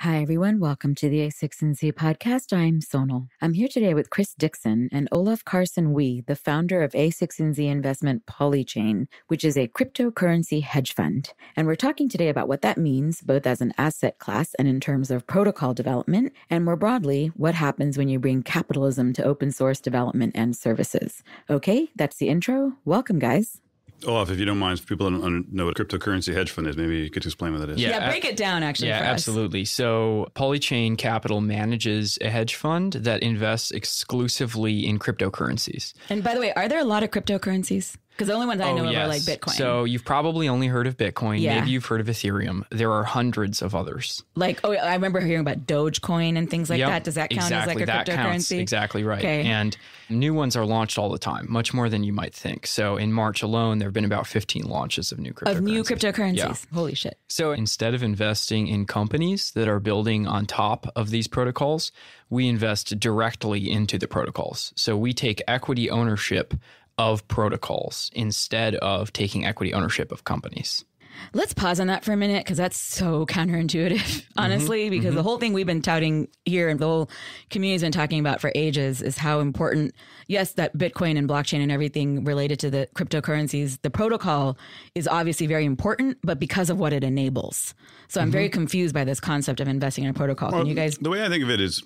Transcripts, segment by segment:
Hi, everyone. Welcome to the a16z podcast. I'm Sonal. I'm here today with Chris Dixon and Olaf Carson Wee, the founder of a16z investment Polychain, which is a cryptocurrency hedge fund. And we're talking today about what that means, both as an asset class and in terms of protocol development, and more broadly, what happens when you bring capitalism to open source development and services. Okay, that's the intro. Welcome, guys. Olaf, if you don't mind, if people don't know what a cryptocurrency hedge fund is, maybe you could explain what that is. Yeah, break it down, actually, Yeah, for us. absolutely. So Polychain Capital manages a hedge fund that invests exclusively in cryptocurrencies. And by the way, are there a lot of cryptocurrencies? Because the only ones I know of are like Bitcoin. So you've probably only heard of Bitcoin. Yeah. Maybe you've heard of Ethereum. There are hundreds of others. Like, I remember hearing about Dogecoin and things like that. Does that count as like a that cryptocurrency? Counts. Exactly right. Okay. And new ones are launched all the time, much more than you might think. So in March alone, there have been about 15 launches of new cryptocurrencies. Of new cryptocurrencies. Yeah. Holy shit. So instead of investing in companies that are building on top of these protocols, we invest directly into the protocols. So we take equity ownership of protocols instead of taking equity ownership of companies. Let's pause on that for a minute because that's so counterintuitive, honestly, because the whole thing we've been touting here and the whole community's been talking about for ages is how important, yes, that Bitcoin and blockchain and everything related to the cryptocurrencies, the protocol is obviously very important, but because of what it enables. So I'm very confused by this concept of investing in a protocol. Well, Can you guys? The way I think of it is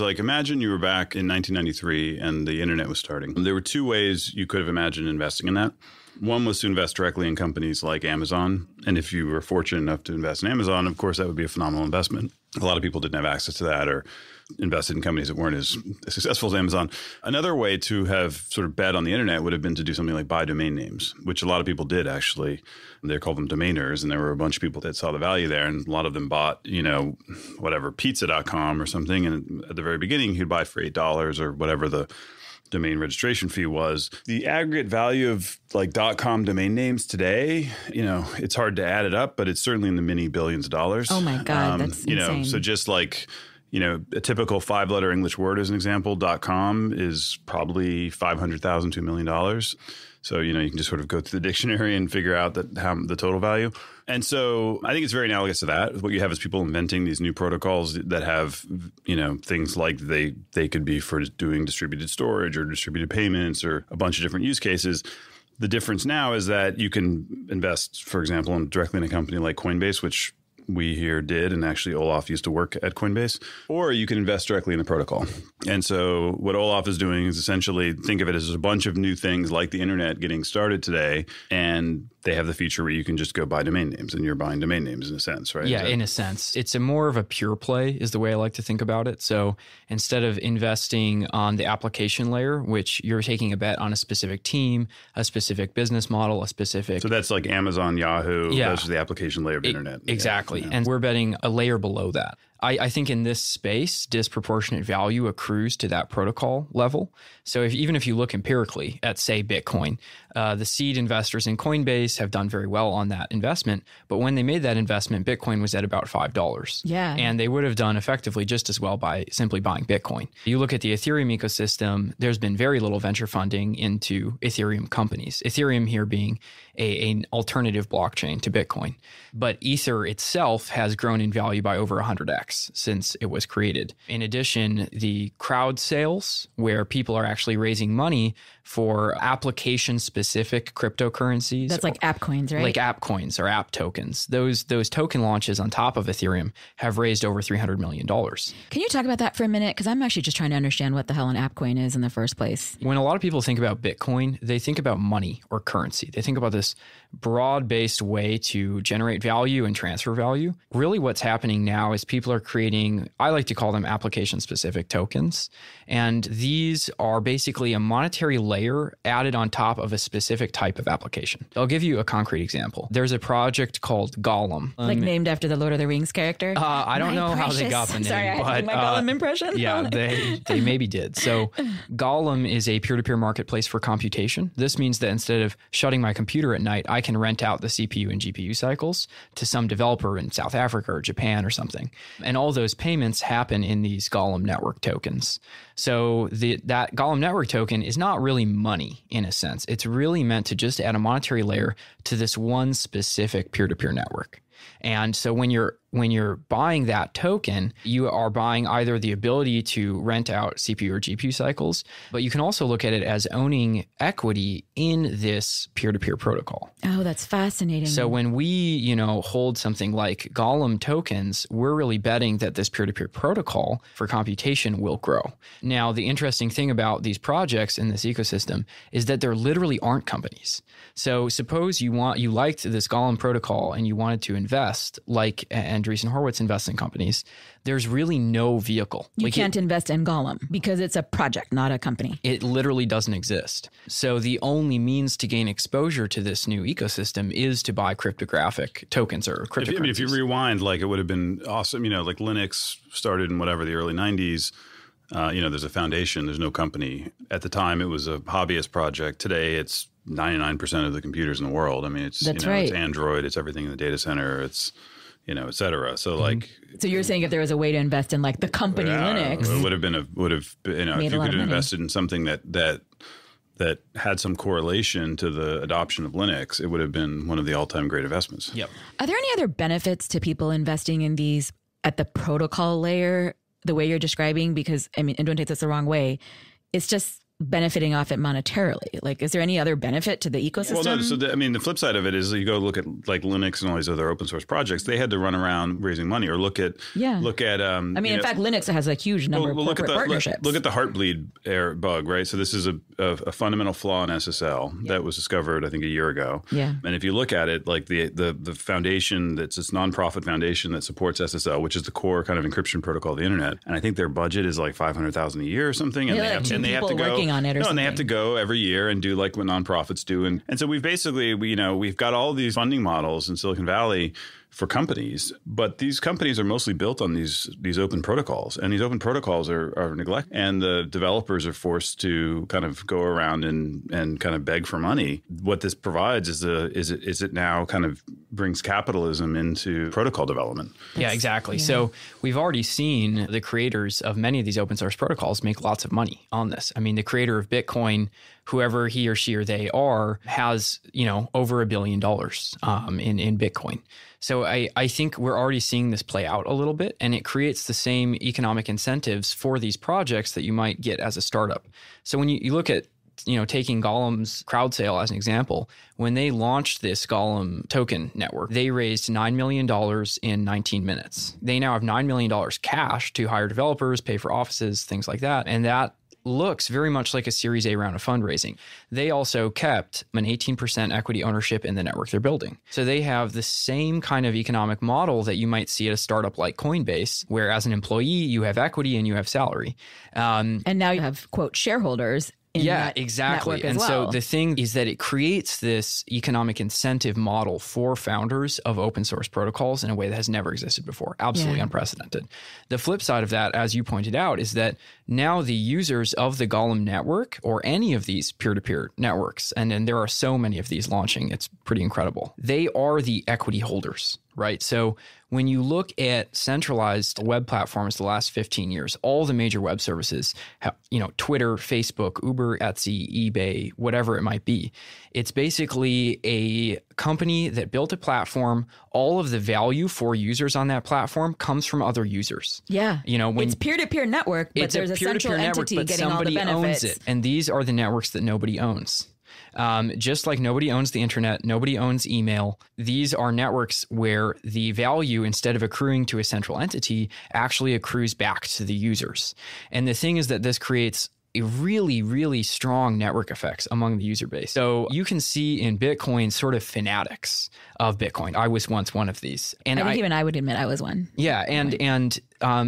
like, imagine you were back in 1993 and the internet was starting. There were two ways you could have imagined investing in that. One was to invest directly in companies like Amazon. And if you were fortunate enough to invest in Amazon, of course, that would be a phenomenal investment. A lot of people didn't have access to that or invested in companies that weren't as successful as Amazon. Another way to have sort of bet on the internet would have been to do something like buy domain names, which a lot of people did, actually. They called them domainers, and there were a bunch of people that saw the value there, and a lot of them bought, whatever, pizza.com or something. And at the very beginning, you'd buy for $8 or whatever the domain registration fee was. The aggregate value of like .com domain names today, it's hard to add it up, but it's certainly in the many billions of dollars. Oh my God, that's insane. So just like, a typical 5-letter English word as an example, .com is probably $500,000 to $1 million. So, you can just sort of go through the dictionary and figure out how the total value. And so I think it's very analogous to that. What you have is people inventing these new protocols that have, things like they could be for doing distributed storage or distributed payments or a bunch of different use cases. The difference now is that you can invest, for example, directly in a company like Coinbase, which we here did, and actually Olaf used to work at Coinbase, or you can invest directly in the protocol. And so what Olaf is doing is essentially think of it as a bunch of new things like the internet getting started today, and they have the feature where you can just go buy domain names, and you're buying domain names in a sense, right? Yeah, in a sense. It's more of a pure play is the way I like to think about it. So instead of investing on the application layer, which you're taking a bet on a specific team, a specific business model, a specific... So that's like Amazon, Yahoo, yeah. Those are the application layer of the internet. Exactly. Yeah. And we're betting a layer below that. I think in this space, disproportionate value accrues to that protocol level. So even if you look empirically at, say, Bitcoin, the seed investors in Coinbase have done very well on that investment. But when they made that investment, Bitcoin was at about $5. Yeah. And they would have done effectively just as well by simply buying Bitcoin. You look at the Ethereum ecosystem, there's been very little venture funding into Ethereum companies. Ethereum here being an alternative blockchain to Bitcoin. But Ether itself has grown in value by over 100x since it was created. In addition, the crowd sales, where people are actually raising money for application-specific cryptocurrencies. That's like app coins, right? Like app coins or app tokens. Those token launches on top of Ethereum have raised over $300 million. Can you talk about that for a minute? Because I'm actually just trying to understand what the hell an app coin is in the first place. When a lot of people think about Bitcoin, they think about money or currency. They think about this broad-based way to generate value and transfer value. Really what's happening now is people are creating, I like to call them application-specific tokens. And these are basically a monetary layer added on top of a specific type of application. I'll give you a concrete example. There's a project called Golem. Like named after the Lord of the Rings character? I don't know how they got the name. Sorry, I but, my Golem impression? Yeah, they maybe did. So Golem is a peer-to-peer marketplace for computation. This means that instead of shutting my computer at night, I can rent out the CPU and GPU cycles to some developer in South Africa or Japan or something. And all those payments happen in these Golem network tokens. So that Golem network token is not really money in a sense. It's really meant to just add a monetary layer to this one specific peer-to-peer network. And so when you're when you're buying that token, you are buying either the ability to rent out CPU or GPU cycles, but you can also look at it as owning equity in this peer-to-peer protocol. Oh, that's fascinating. So when we, hold something like Golem tokens, we're really betting that this peer-to-peer protocol for computation will grow. Now, the interesting thing about these projects in this ecosystem is that there literally aren't companies. So suppose you liked this Golem protocol and you wanted to invest like Andreessen Horowitz invests in companies. There's really no vehicle. You can't invest in Golem because it's a project, not a company. It literally doesn't exist. So the only means to gain exposure to this new ecosystem is to buy cryptographic tokens or cryptocurrencies. If you rewind, like it would have been awesome, like Linux started in the early 90s. There's a foundation, there's no company. At the time, it was a hobbyist project. Today, it's 99% of the computers in the world. I mean, it's That's right. It's Android, it's everything in the data center, it's et cetera. So so you're saying if there was a way to invest in like the company Linux, it would have been if you could have invested in something that had some correlation to the adoption of Linux, it would have been one of the all-time great investments. Yep. Are there any other benefits to people investing in these at the protocol layer, the way you're describing? Because and don't take this the wrong way, it's just benefiting off it monetarily. Like, is there any other benefit to the ecosystem? Well, no. So the flip side of it is you go look at like Linux and all these other open source projects. They had to run around raising money, or look at. In fact, Linux has a huge number of corporate partnerships. Look at the Heartbleed bug, right? So this is a fundamental flaw in SSL that was discovered, I think, a year ago. Yeah. And if you look at it, like the foundation that's this nonprofit foundation that supports SSL, which is the core kind of encryption protocol of the internet, and I think their budget is like $500,000 a year or something, and they have to go. On it or no, something. And they have to go every year and do like what nonprofits do. And so we've basically, we've got all these funding models in Silicon Valley for companies, but these companies are mostly built on these open protocols, and these open protocols are neglected, and the developers are forced to kind of go around and kind of beg for money. What this provides is it now kind of brings capitalism into protocol development. Yeah, exactly. Yeah. So we've already seen the creators of many of these open source protocols make lots of money on this. I mean, the creator of Bitcoin, whoever he or she or they are, has, over $1 billion in Bitcoin. So I think we're already seeing this play out a little bit, and it creates the same economic incentives for these projects that you might get as a startup. So when you look at, taking Golem's crowd sale as an example, when they launched this Golem token network, they raised $9 million in 19 minutes. They now have $9 million cash to hire developers, pay for offices, things like that. And that looks very much like a Series A round of fundraising. They also kept an 18% equity ownership in the network they're building. So they have the same kind of economic model that you might see at a startup like Coinbase, where as an employee, you have equity and you have salary. And now you have, quote, shareholders. Exactly. And so the thing is that it creates this economic incentive model for founders of open source protocols in a way that has never existed before. Absolutely unprecedented. The flip side of that, as you pointed out, is that now the users of the Golem network or any of these peer-to-peer networks, and there are so many of these launching, it's pretty incredible. They are the equity holders, right? So when you look at centralized web platforms the last 15 years, all the major web services, Twitter, Facebook, Uber, Etsy, eBay, whatever it might be, it's basically a company that built a platform. All of the value for users on that platform comes from other users. Yeah. When it's peer-to-peer network, but there's a central entity getting all the benefits. Somebody owns it. And these are the networks that nobody owns. Just like nobody owns the internet, nobody owns email. These are networks where the value, instead of accruing to a central entity, actually accrues back to the users. And the thing is that this creates a really, really strong network effects among the user base. So you can see in Bitcoin sort of fanatics of Bitcoin. I was once one of these. And I would admit I was one. Yeah. And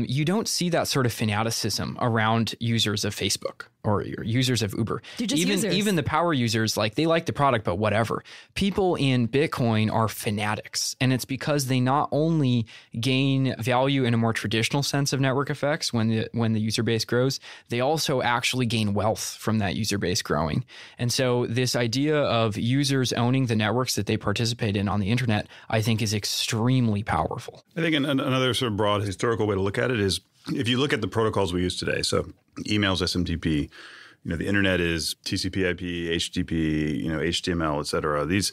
you don't see that sort of fanaticism around users of Facebook or users of Uber. Even the power users, like they like the product, but whatever. People in Bitcoin are fanatics. And it's because they not only gain value in a more traditional sense of network effects when the user base grows, they also actually gain wealth from that user base growing. And so this idea of users owning the networks that they participate in on the internet, I think is extremely powerful. I think another sort of broad historical way to look at it is if you look at the protocols we use today, so emails, SMTP, the internet is TCP/IP, HTTP, HTML, et cetera. These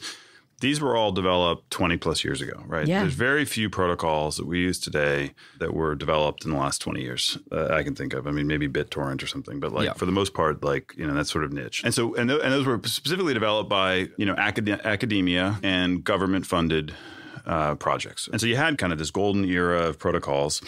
these were all developed 20 plus years ago, right? Yeah. There's very few protocols that we use today that were developed in the last 20 years I can think of. I mean, maybe BitTorrent or something, but for the most part, that's sort of niche. And so, and those were specifically developed by, academia and government funded projects. And so you had kind of this golden era of protocols.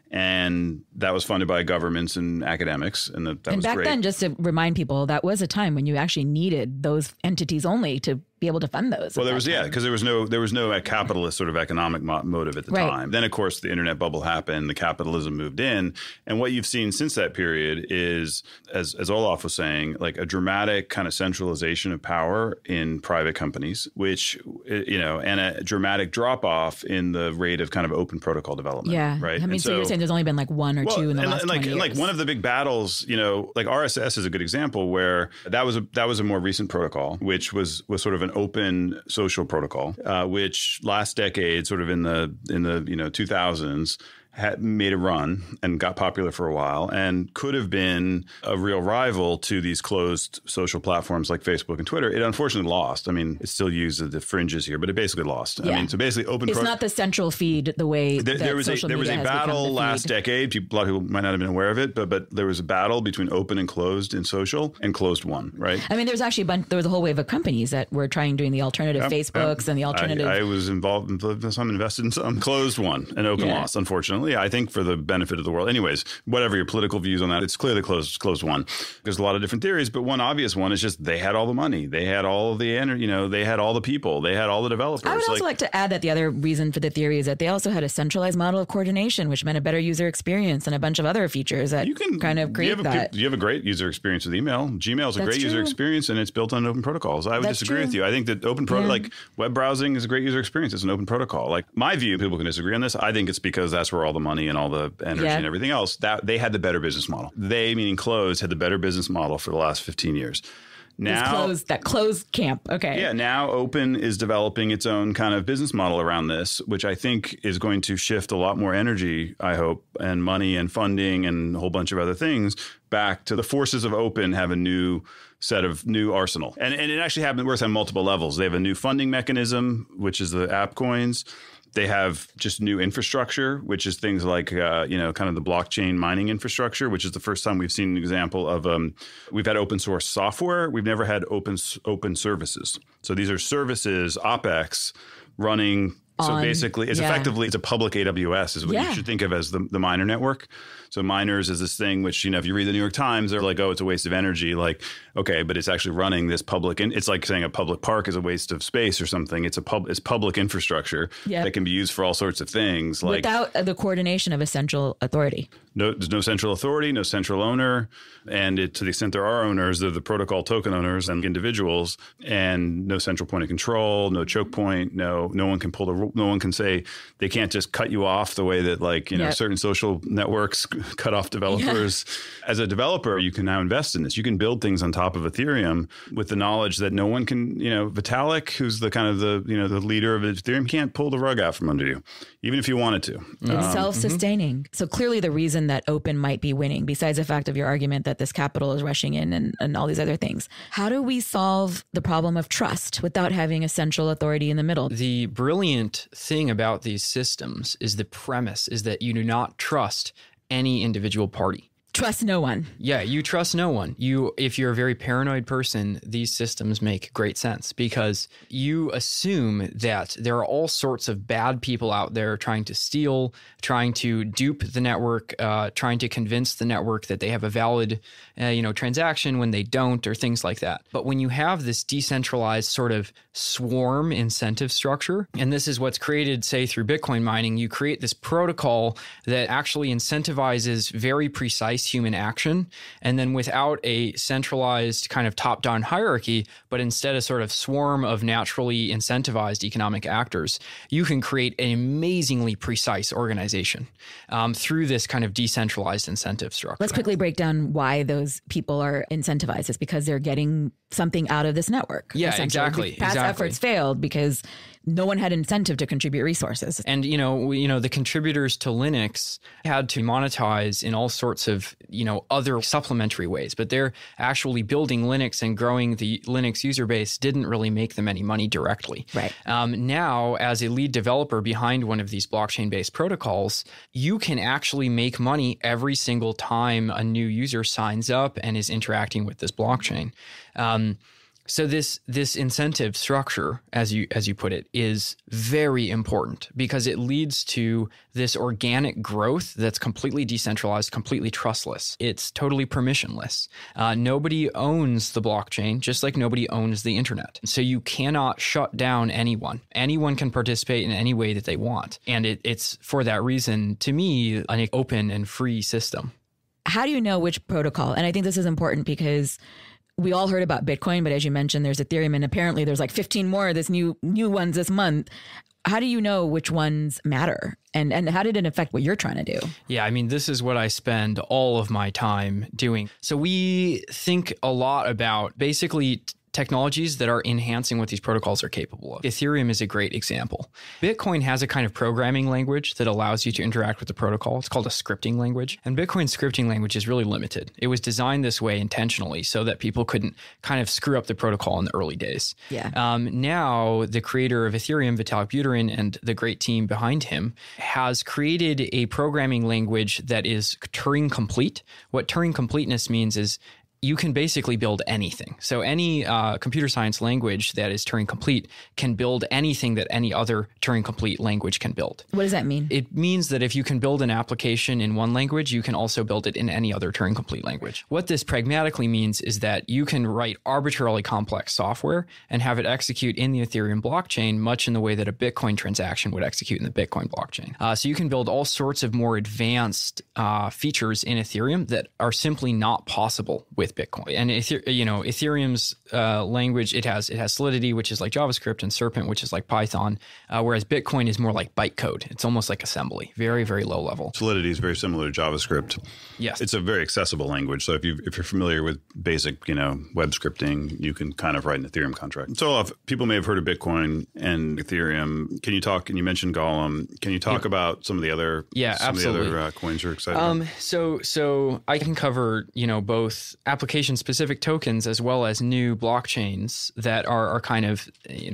And that was funded by governments and academics. And that was back great. then, just to remind people, that was a time when you actually needed those entities only to be able to fund those. Well, there was, because there was no capitalist sort of economic motive at the time. Then, of course, the internet bubble happened, the capitalism moved in. And what you've seen since that period is, as Olaf was saying, like a dramatic kind of centralization of power in private companies, which, and a dramatic drop off in the rate of kind of open protocol development. Yeah. Right. I mean, so you're saying there's only been like one or two in the last 20 years. Like one of the big battles, like RSS is a good example where that was a more recent protocol, which was sort of an open social protocol, which last decade, sort of in the 2000s, had made a run and got popular for a while and could have been a real rival to these closed social platforms like Facebook and Twitter. It unfortunately lost. I mean, it's still used at the fringes here, but it basically lost. Yeah. I mean, so basically it's not the central feed the way there was a battle last decade. A lot of people might not have been aware of it, but there was a battle between open and closed in social, and closed won, right? I mean, there was a whole wave of companies that were doing the alternative Facebooks and the alternative. I was involved in some, invested in some. Closed won and open lost, unfortunately. I think for the benefit of the world. Anyways, whatever your political views on that, it's clearly closed one. There's a lot of different theories, but one obvious one is just they had all the money. They had all of the energy, they had all the people. They had all the developers. I would also like to add that the other reason for the theory is that they also had a centralized model of coordination, which meant a better user experience and a bunch of other features that kind of create that. You have a great user experience with email. Gmail is a great user experience, and it's built on open protocols. I would disagree with you. I think that like web browsing is a great user experience. It's an open protocol. Like my view, people can disagree on this. I think it's because that's where all the money and all the energy and everything else, that they had the better business model. They, meaning closed, had the better business model for the last 15 years. Now that closed camp. Okay. Yeah. Now open is developing its own kind of business model around this, which I think is going to shift a lot more energy, I hope, and money and funding and a whole bunch of other things back to the forces of open have a new set of new arsenal. And it actually works on multiple levels. They have a new funding mechanism, which is the app coins. They have just new infrastructure, which is things like, kind of the blockchain mining infrastructure, which is the first time we've seen an example of, we've had open source software. We've never had open services. So these are services, OpEx, running. So basically, it's effectively, it's a public AWS is what you should think of as the miner network. So miners is this thing which, if you read the New York Times, they're like, oh, it's a waste of energy. Like, okay, but it's actually running this public. And it's like saying a public park is a waste of space or something. It's it's public infrastructure that can be used for all sorts of things. Like without the coordination of a central authority. No, there's no central authority, no central owner. And to the extent there are owners, they're the protocol token owners and individuals, and no central point of control, no choke point. No one can no one can say they can't just cut you off the way that certain social networks cut off developers. Yeah. As a developer, you can now invest in this. You can build things on top of Ethereum with the knowledge that no one can, Vitalik, who's the kind of the leader of Ethereum, can't pull the rug out from under you, even if you wanted to. It's self-sustaining. So clearly the reason that open might be winning, besides the fact of your argument that this capital is rushing in and all these other things, how do we solve the problem of trust without having a central authority in the middle? The brilliant thing about these systems is the premise is that you do not trust any individual party. Trust no one. Yeah, you trust no one. If you're a very paranoid person, these systems make great sense because you assume that there are all sorts of bad people out there trying to steal, trying to dupe the network, trying to convince the network that they have a valid, transaction when they don't, or things like that. But when you have this decentralized sort of swarm incentive structure, and this is what's created, say, through Bitcoin mining, you create this protocol that actually incentivizes very precise human action, and then without a centralized kind of top-down hierarchy, but instead a sort of swarm of naturally incentivized economic actors, you can create an amazingly precise organization through this kind of decentralized incentive structure. Let's quickly break down why those people are incentivized. It's because they're getting something out of this network. Yeah, exactly. Past efforts failed because no one had incentive to contribute resources. And, the contributors to Linux had to monetize in all sorts of, other supplementary ways, but they're actually building Linux and growing the Linux user base didn't really make them any money directly. Right. Now, as a lead developer behind one of these blockchain-based protocols, you can actually make money every single time a new user signs up and is interacting with this blockchain. So this incentive structure, as you put it, is very important because it leads to this organic growth that's completely decentralized, completely trustless. It's totally permissionless. Nobody owns the blockchain, just like nobody owns the internet. So you cannot shut down anyone. Anyone can participate in any way that they want. And it's for that reason, to me, an open and free system. How do you know which protocol? And I think this is important because we all heard about Bitcoin, but as you mentioned, there's Ethereum, and apparently there's like 15 more of this new ones this month. How do you know which ones matter? And how did it affect what you're trying to do? Yeah, I mean, this is what I spend all of my time doing. So we think a lot about basically technologies that are enhancing what these protocols are capable of. Ethereum is a great example. Bitcoin has a kind of programming language that allows you to interact with the protocol. It's called a scripting language. And Bitcoin's scripting language is really limited. It was designed this way intentionally so that people couldn't kind of screw up the protocol in the early days. Yeah. Now, the creator of Ethereum, Vitalik Buterin, and the great team behind him has created a programming language that is Turing complete. What Turing completeness means is you can basically build anything. So any computer science language that is Turing complete can build anything that any other Turing complete language can build. What does that mean? It means that if you can build an application in one language, you can also build it in any other Turing complete language. What this pragmatically means is that you can write arbitrarily complex software and have it execute in the Ethereum blockchain, much in the way that a Bitcoin transaction would execute in the Bitcoin blockchain. So you can build all sorts of more advanced features in Ethereum that are simply not possible with Bitcoin. And Ethereum's language, it has Solidity, which is like JavaScript, and Serpent, which is like Python, whereas Bitcoin is more like bytecode. It's almost like assembly, very, very low level. Solidity is very similar to JavaScript. Yes. It's a very accessible language. So if you're familiar with basic, web scripting, you can kind of write an Ethereum contract. So people may have heard of Bitcoin and Ethereum. Can you talk, and you mentioned Golem, can you talk about some of the other, absolutely. Of the other coins you're excited about? So I can cover, both application-specific tokens as well as new blockchains that are kind of,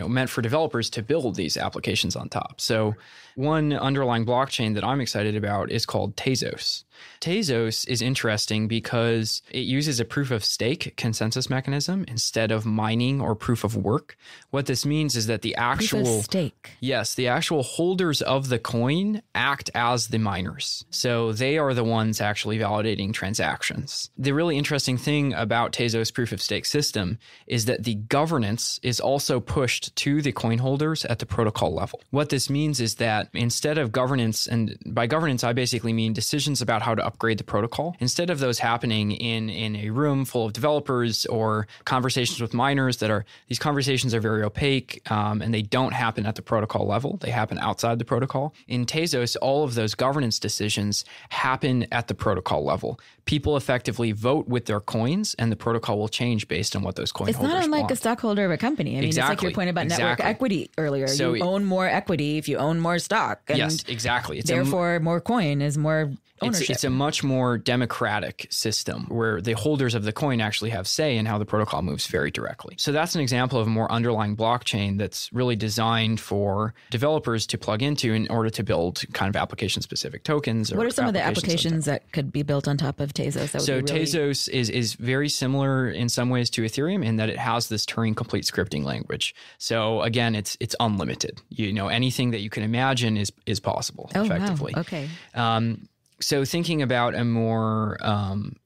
meant for developers to build these applications on top. So one underlying blockchain that I'm excited about is called Tasos. Tasos is interesting because it uses a proof of stake consensus mechanism instead of mining or proof of work. What this means is that the actual proof of stake. Yes, the actual holders of the coin act as the miners. So they are the ones actually validating transactions. The really interesting thing about Tasos proof of stake system is that the governance is also pushed to the coin holders at the protocol level. What this means is that instead of governance, and by governance I basically mean decisions about how to upgrade the protocol, instead of those happening in a room full of developers or conversations with miners these conversations are very opaque and they don't happen at the protocol level. They happen outside the protocol. In Tasos, all of those governance decisions happen at the protocol level. People effectively vote with their coins and the protocol will change based on what those coin holders want. It's not unlike a stockholder of a company. I mean, exactly. It's like your point about network equity earlier. So you own more equity if you own more stock. And yes, exactly. Therefore, more coin is more ownership. It's a much more democratic system where the holders of the coin actually have say in how the protocol moves very directly. So that's an example of a more underlying blockchain that's really designed for developers to plug into in order to build kind of application-specific tokens. What are some of the applications that could be built on top of Tasos? Tasos is very similar in some ways to Ethereum in that it has this Turing complete scripting language. So again, it's unlimited. Anything that you can imagine is possible effectively. Wow. Okay. So thinking about a more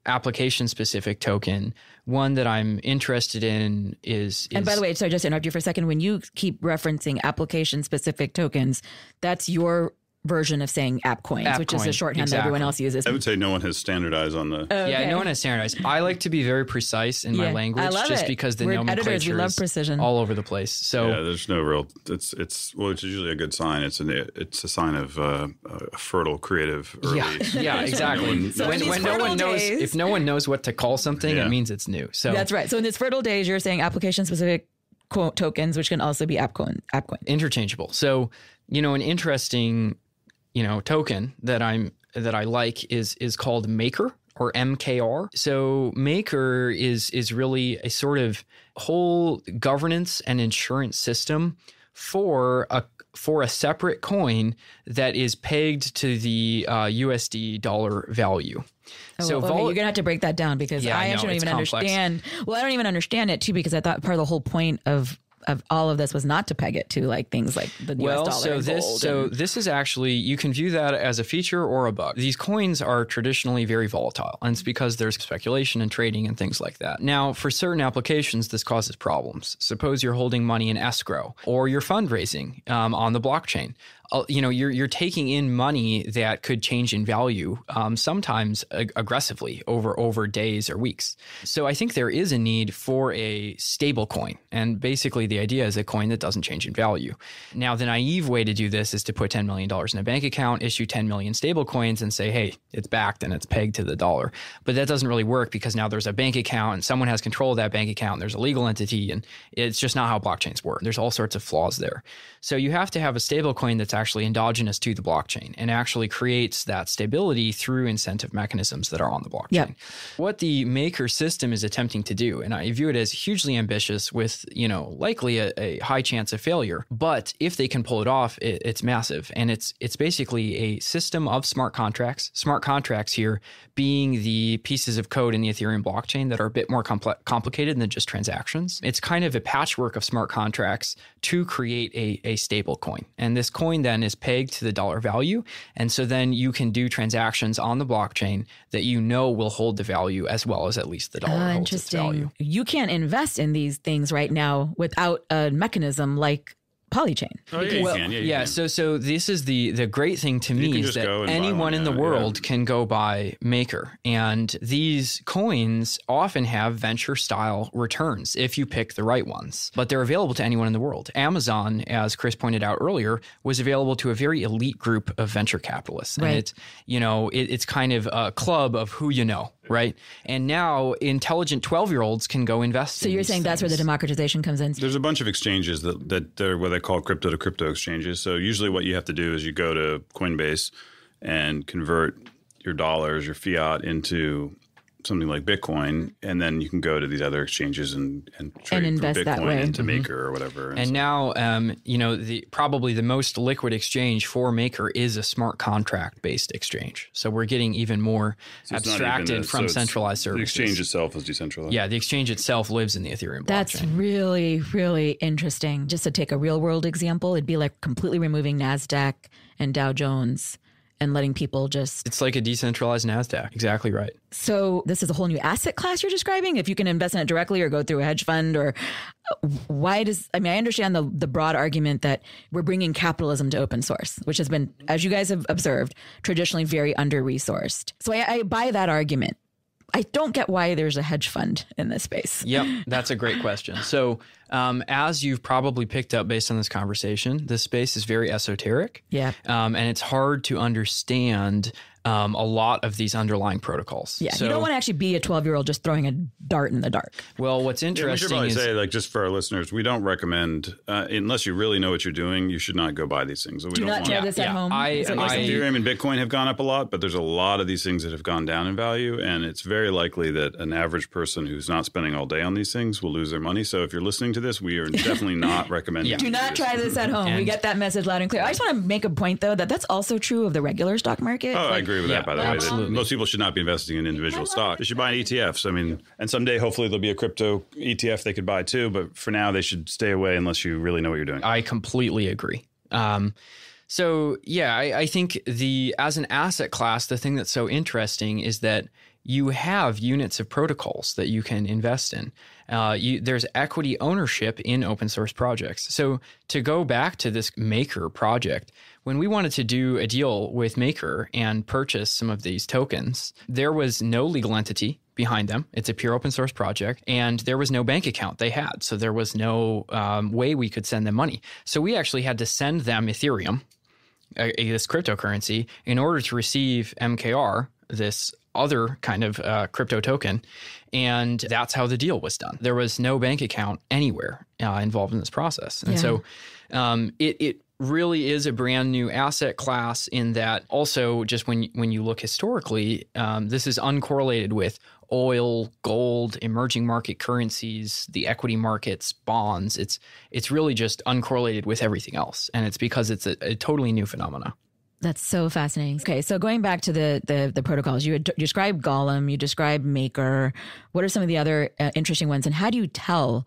application-specific token, one that I'm interested in is... And by the way, sorry, just to interrupt you for a second. When you keep referencing application-specific tokens, that's your version of saying app coins, which is the shorthand that everyone else uses. I would say no one has standardized on the... Yeah, no one has standardized. I like to be very precise in my language just because the nomenclature is all over the place. So yeah, there's no real... It's usually a good sign. It's a sign of a fertile, creative early... Yeah, exactly. If no one knows what to call something, it means it's new. So that's right. So in this fertile days, you're saying application-specific tokens, which can also be AppCoin. Interchangeable. So, an interesting, token that I like is called Maker, or MKR. So Maker is really a sort of whole governance and insurance system for a separate coin that is pegged to the USD dollar value. So you're going to have to break that down, because I actually don't even understand. Well, I don't even understand it too, because I thought part of the whole point of all of this was not to peg it to like things like the US dollar and gold. This is actually, you can view that as a feature or a bug. These coins are traditionally very volatile, and it's because there's speculation and trading and things like that. Now, for certain applications, this causes problems. Suppose you're holding money in escrow, or you're fundraising on the blockchain. You're taking in money that could change in value, sometimes aggressively over days or weeks. So I think there is a need for a stable coin. And basically the idea is a coin that doesn't change in value. Now, the naive way to do this is to put $10 million in a bank account, issue 10 million stable coins, and say, hey, it's backed and it's pegged to the dollar. But that doesn't really work, because now there's a bank account and someone has control of that bank account, and there's a legal entity, and it's just not how blockchains work. There's all sorts of flaws there. So you have to have a stable coin that's actually endogenous to the blockchain and actually creates that stability through incentive mechanisms that are on the blockchain. Yep. What the Maker system is attempting to do, and I view it as hugely ambitious with, likely a high chance of failure, but if they can pull it off, it's massive. And it's basically a system of smart contracts here being the pieces of code in the Ethereum blockchain that are a bit more complicated than just transactions. It's kind of a patchwork of smart contracts to create a stable coin. And this coin then is pegged to the dollar value. And so then you can do transactions on the blockchain that will hold the value, as well as at least the dollar holds its value. You can't invest in these things right now without a mechanism like Polychain. Oh, yeah, you can. Yeah, you can. So this is the great thing to me, is that anyone in the world can go buy Maker. And these coins often have venture-style returns if you pick the right ones. But they're available to anyone in the world. Amazon, as Chris pointed out earlier, was available to a very elite group of venture capitalists. Right. And it's kind of a club of who you know. Right. And now intelligent 12-year-olds can go invest in So you're saying that's where the democratization comes in? There's a bunch of exchanges that are what they call crypto to crypto exchanges. So usually what you have to do is you go to Coinbase and convert your dollars, your fiat, into something like Bitcoin, and then you can go to these other exchanges and trade and invest from that Bitcoin way. into Maker or whatever. And now, probably the most liquid exchange for Maker is a smart contract based exchange. So we're getting even more abstracted from centralized services. The exchange itself is decentralized. Yeah, the exchange itself lives in the Ethereum blockchain. That's really, really interesting. Just to take a real world example, it'd be like completely removing NASDAQ and Dow Jones and letting people just... It's like a decentralized NASDAQ. Exactly right. So this is a whole new asset class you're describing? If you can invest in it directly or go through a hedge fund, or I understand the broad argument that we're bringing capitalism to open source, which has been, as you guys have observed, traditionally very under-resourced. So I buy that argument. I don't get why there's a hedge fund in this space. Yep, that's a great question. So as you've probably picked up based on this conversation, this space is very esoteric. Yeah. And it's hard to understand a lot of these underlying protocols. Yeah, so, you don't want to actually be a 12-year-old just throwing a dart in the dark. Well, what's interesting we should probably say, like, just for our listeners, we don't recommend, unless you really know what you're doing, you should not go buy these things. Do not try this at home. Ethereum and Bitcoin have gone up a lot, but there's a lot of these things that have gone down in value, and it's very likely that an average person who's not spending all day on these things will lose their money. So if you're listening to this, we are definitely not recommending. Do not try this at home. We get that message loud and clear. I just want to make a point, though, that that's also true of the regular stock market. Oh, I agree with that, by the way. Absolutely. Most people should not be investing in individual stock. They should buy ETFs. I mean, and someday, hopefully, there'll be a crypto ETF they could buy too. But for now, they should stay away unless you really know what you're doing. I completely agree. So, yeah, I think as an asset class, the thing that's so interesting is that you have units of protocols that you can invest in. There's equity ownership in open source projects. So to go back to this Maker project, when we wanted to do a deal with Maker and purchase some of these tokens, there was no legal entity behind them. It's a pure open source project, and there was no bank account they had. So there was no way we could send them money. So we actually had to send them Ethereum, this cryptocurrency, in order to receive MKR, this other kind of crypto token. And that's how the deal was done. There was no bank account anywhere involved in this process. And so it really is a brand new asset class in that also just when you look historically, this is uncorrelated with oil, gold, emerging market currencies, the equity markets, bonds. It's really just uncorrelated with everything else. And it's because it's a totally new phenomena. That's so fascinating. Okay, so going back to the protocols, you described Golem, you described Maker. What are some of the other interesting ones? And how do you tell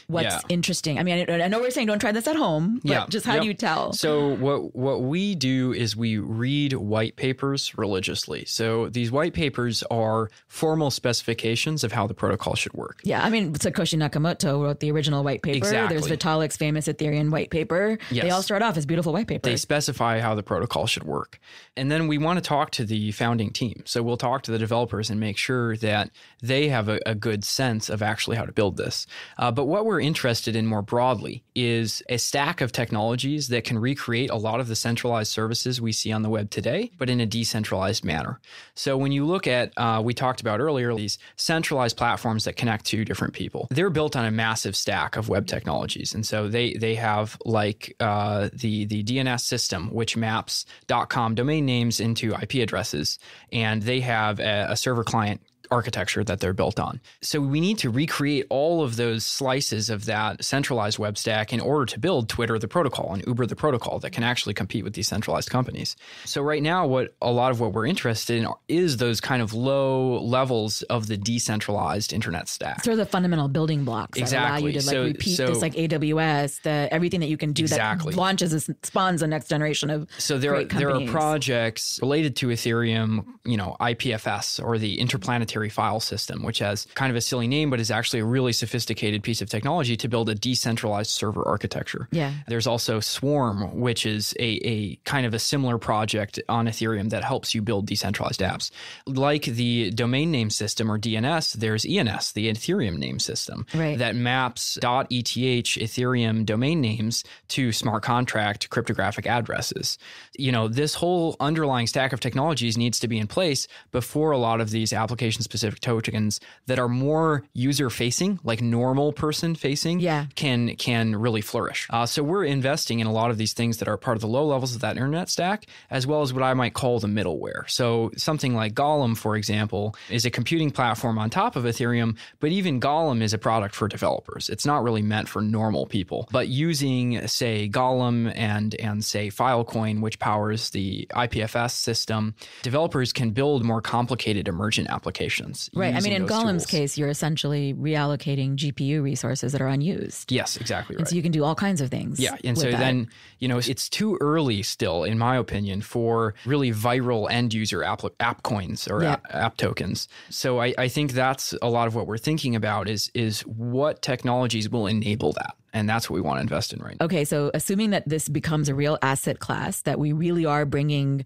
what's interesting? I mean, I know we're saying don't try this at home, but just how do you tell? So what we do is we read white papers religiously. So these white papers are formal specifications of how the protocol should work. Yeah, I mean, Satoshi Nakamoto wrote the original white paper. Exactly. There's Vitalik's famous Ethereum white paper. Yes. They all start off as beautiful white papers. They specify how the protocol should work. And then we want to talk to the founding team. So we'll talk to the developers and make sure that they have a good sense of actually how to build this. But what we're interested in more broadly is a stack of technologies that can recreate a lot of the centralized services we see on the web today, but in a decentralized manner. So when you look at, we talked about earlier, these centralized platforms that connect to different people, they're built on a massive stack of web technologies. And so they have like the DNS system, which maps .com domain names into IP addresses, and they have a server client architecture that they're built on. So we need to recreate all of those slices of that centralized web stack in order to build Twitter the protocol and Uber the protocol that can actually compete with these centralized companies. So right now, a lot of what we're interested in is those kind of low levels of the decentralized internet stack. Sort of the fundamental building blocks that allow you to repeat this like AWS, everything that you can do that launches spawns the next generation of great companies. There are projects related to Ethereum, IPFS or the interplanetary file system, which has kind of a silly name, but is actually a really sophisticated piece of technology to build a decentralized server architecture. Yeah. There's also Swarm, which is a kind of a similar project on Ethereum that helps you build decentralized apps. Like the domain name system or DNS, there's ENS, the Ethereum name system, that maps .eth Ethereum domain names to smart contract cryptographic addresses. This whole underlying stack of technologies needs to be in place before a lot of these application-specific tokens that are more user-facing, like normal person-facing, can really flourish. So we're investing in a lot of these things that are part of the low levels of that internet stack, as well as what I might call the middleware. So something like Golem, for example, is a computing platform on top of Ethereum, but even Golem is a product for developers. It's not really meant for normal people. But using, say, Golem and say, Filecoin, which powers the IPFS system, developers can build more complicated emergent applications. Right. I mean, in Golem's tools. Case, you're essentially reallocating GPU resources that are unused. Yes, exactly right. And so you can do all kinds of things. Yeah. And so then, it's too early still, in my opinion, for really viral end user app coins or app tokens. So I think that's a lot of what we're thinking about is what technologies will enable that. And that's what we want to invest in right now. Okay. So assuming that this becomes a real asset class, that we really are bringing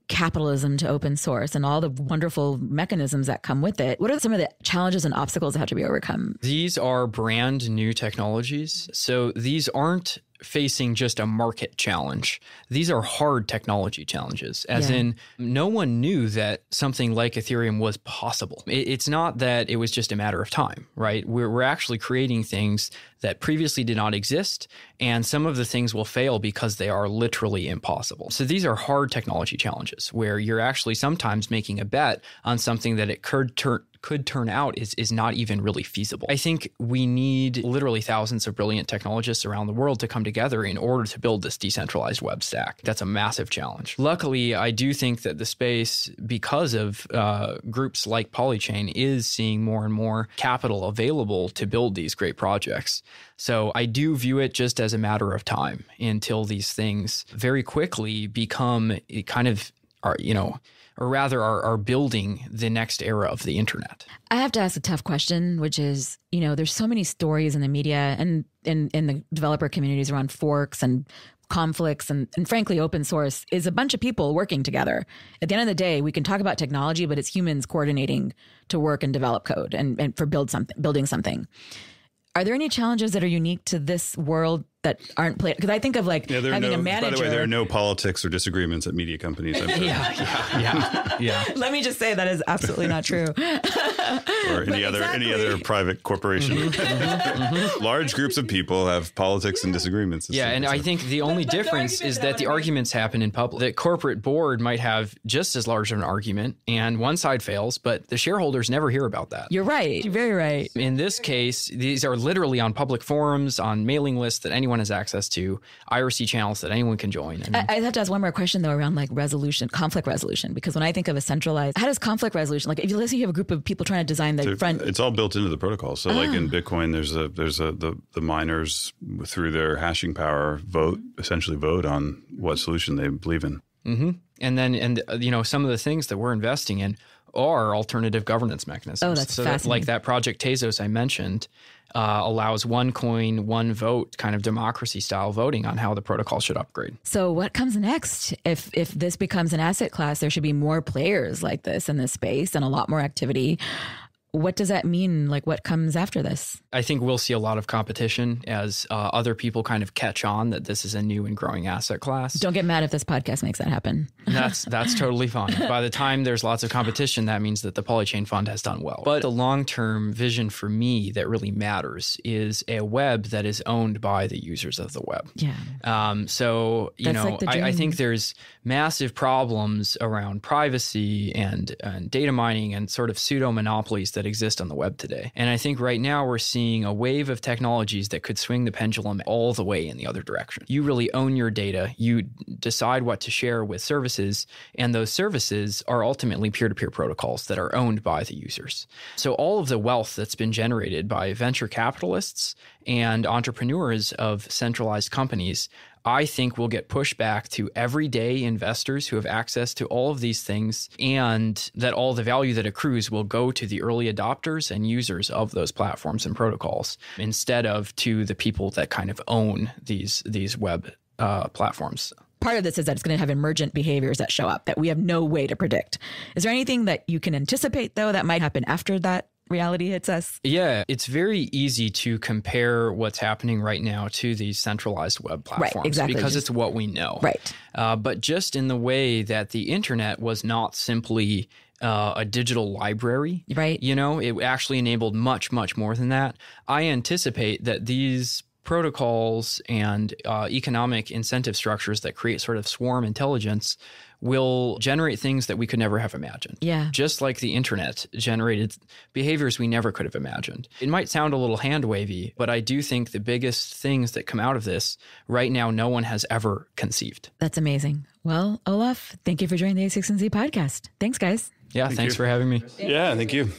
capitalism to open source and all the wonderful mechanisms that come with it, what are some of the challenges and obstacles that have to be overcome? These are brand new technologies. So these aren't facing just a market challenge. These are hard technology challenges, as in no one knew that something like Ethereum was possible. It's not that it was just a matter of time, right? We're actually creating things that previously did not exist, and some of the things will fail because they are literally impossible. So these are hard technology challenges where you're actually sometimes making a bet on something that it could turn out is not even really feasible. I think we need literally thousands of brilliant technologists around the world to come together in order to build this decentralized web stack. That's a massive challenge. Luckily, I do think that the space, because of groups like Polychain, is seeing more and more capital available to build these great projects. So I do view it just as a matter of time until these things very quickly become kind of, or rather are building the next era of the internet. I have to ask a tough question, which is, there's so many stories in the media and in the developer communities around forks and conflicts and frankly, open source is a bunch of people working together. At the end of the day, we can talk about technology, but it's humans coordinating to work and develop code and for building something. Are there any challenges that are unique to this world that aren't played? Because I think of like having a manager. By the way, there are no politics or disagreements at media companies. Yeah. Let me just say that is absolutely not true. Or any other private corporation. Large groups of people have politics and disagreements. Yeah, and I think the only difference is that the arguments happen in public. The corporate board might have just as large of an argument, and one side fails, but the shareholders never hear about that. You're right. You're very right. In this case, these are literally on public forums, on mailing lists that anyone has access to, IRC channels that anyone can join. I have to ask one more question, though, around like conflict resolution, because when I think of a centralized, how does conflict resolution, like if you have a group of people trying to design the front. It's all built into the protocol. So like in Bitcoin, there's the miners through their hashing power essentially vote on what solution they believe in. Mm-hmm. And some of the things that we're investing in are alternative governance mechanisms. Oh, that's fascinating. Like that project Tasos I mentioned allows one coin, one vote kind of democracy style voting on how the protocol should upgrade. So what comes next? If this becomes an asset class, there should be more players like this in this space and a lot more activity. What does that mean? Like what comes after this? I think we'll see a lot of competition as other people kind of catch on that this is a new and growing asset class. Don't get mad if this podcast makes that happen. That's totally fine. By the time there's lots of competition, that means that the Polychain fund has done well. But the long-term vision for me that really matters is a web that is owned by the users of the web. Yeah. I think there's massive problems around privacy and data mining and sort of pseudo monopolies that exist on the web today. And I think right now we're seeing a wave of technologies that could swing the pendulum all the way in the other direction. You really own your data. You decide what to share with services, and those services are ultimately peer-to-peer protocols that are owned by the users. So all of the wealth that's been generated by venture capitalists and entrepreneurs of centralized companies, I think will get pushed back to everyday investors who have access to all of these things, and that all the value that accrues will go to the early adopters and users of those platforms and protocols instead of to the people that kind of own these web platforms. Part of this is that it's going to have emergent behaviors that show up that we have no way to predict. Is there anything that you can anticipate, though, that might happen after that reality hits us? Yeah, it's very easy to compare what's happening right now to these centralized web platforms, right, exactly, because it's what we know. Right. But just in the way that the internet was not simply a digital library, right? It actually enabled much, much more than that. I anticipate that these protocols and economic incentive structures that create sort of swarm intelligence will generate things that we could never have imagined. Yeah. Just like the internet generated behaviors we never could have imagined. It might sound a little hand-wavy, but I do think the biggest things that come out of this right now, no one has ever conceived. That's amazing. Well, Olaf, thank you for joining the A16Z podcast. Thanks, guys. Yeah, thanks for having me. Yeah, thank you.